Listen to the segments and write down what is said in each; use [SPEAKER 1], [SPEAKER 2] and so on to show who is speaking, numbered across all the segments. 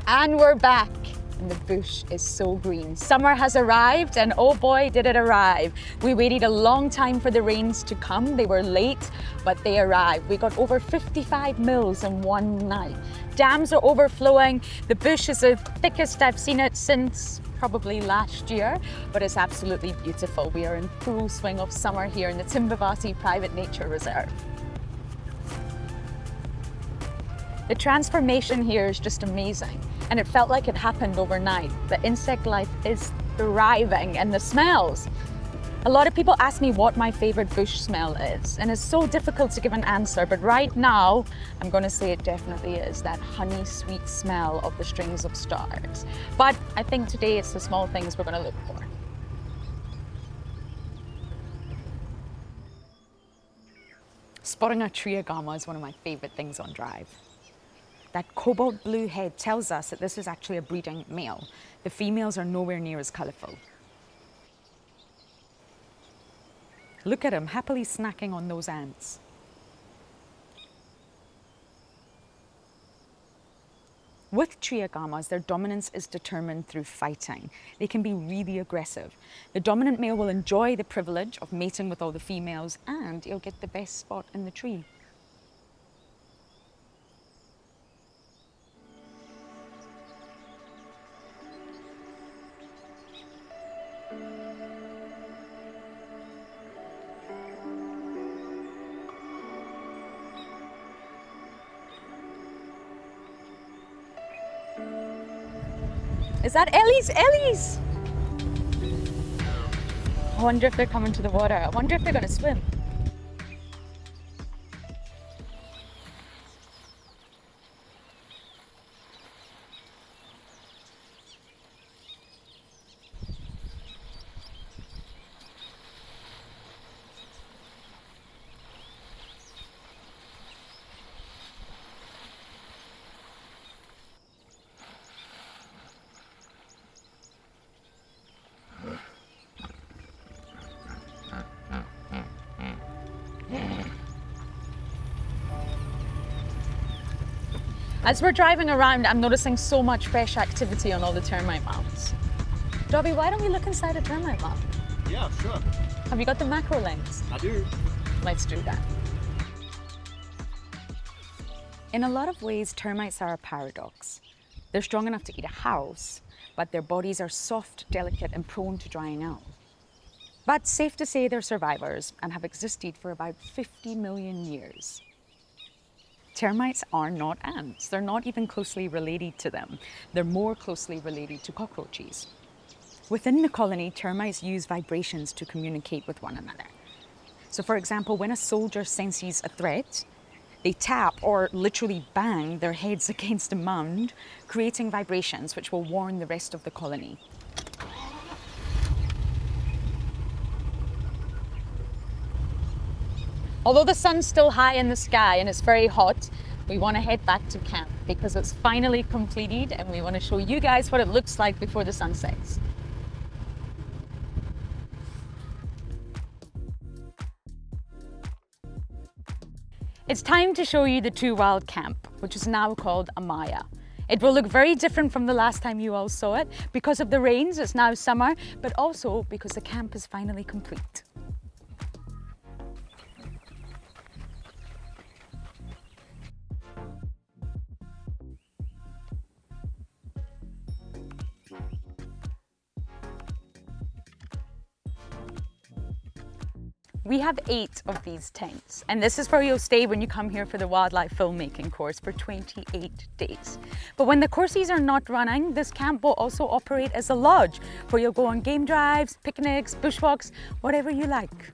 [SPEAKER 1] And we're back, and the bush is so green. Summer has arrived, and oh boy, did it arrive. We waited a long time for the rains to come. They were late, but they arrived. We got over 55 mils in one night. Dams are overflowing. The bush is the thickest I've seen it since probably last year, but it's absolutely beautiful. We are in full swing of summer here in the Timbavati Private Nature Reserve. The transformation here is just amazing, and it felt like it happened overnight. The insect life is thriving, and the smells. A lot of people ask me what my favorite bush smell is, and it's so difficult to give an answer, but right now, I'm gonna say it definitely is that honey sweet smell of the strings of stars. But I think today it's the small things we're gonna look for. Spotting a tree agama is one of my favorite things on drive. That cobalt blue head tells us that this is actually a breeding male. The females are nowhere near as colourful. Look at him, happily snacking on those ants. With tree agamas, their dominance is determined through fighting. They can be really aggressive. The dominant male will enjoy the privilege of mating with all the females, and he'll get the best spot in the tree. Is that Ellie's? Ellie's! I wonder if they're coming to the water. I wonder if they're gonna swim. As we're driving around, I'm noticing so much fresh activity on all the termite mounds. Dobby, why don't we look inside a termite mound?
[SPEAKER 2] Yeah, sure.
[SPEAKER 1] Have you got the macro lens?
[SPEAKER 2] I do.
[SPEAKER 1] Let's do that. In a lot of ways, termites are a paradox. They're strong enough to eat a house, but their bodies are soft, delicate, and prone to drying out. But safe to say they're survivors and have existed for about 50 million years. Termites are not ants. They're not even closely related to them. They're more closely related to cockroaches. Within the colony, termites use vibrations to communicate with one another. So for example, when a soldier senses a threat, they tap or literally bang their heads against a mound, creating vibrations which will warn the rest of the colony. Although the sun's still high in the sky and it's very hot, we want to head back to camp because it's finally completed and we want to show you guys what it looks like before the sun sets. It's time to show you the Two Wild camp, which is now called Amaya. It will look very different from the last time you all saw it. Because of the rains, it's now summer, but also because the camp is finally complete. We have 8 of these tents, and this is where you'll stay when you come here for the wildlife filmmaking course for 28 days. But when the courses are not running, this camp will also operate as a lodge where you'll go on game drives, picnics, bushwalks, whatever you like.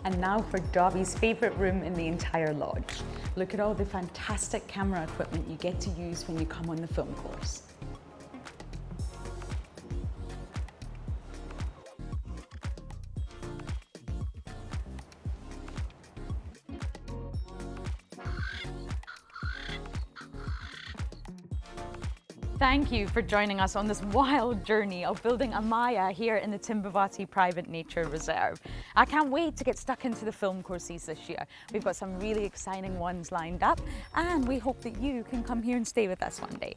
[SPEAKER 1] And now for Dobby's favourite room in the entire lodge. Look at all the fantastic camera equipment you get to use when you come on the film course. Thank you for joining us on this wild journey of building Amaya here in the Timbavati Private Nature Reserve. I can't wait to get stuck into the film courses this year. We've got some really exciting ones lined up, and we hope that you can come here and stay with us one day.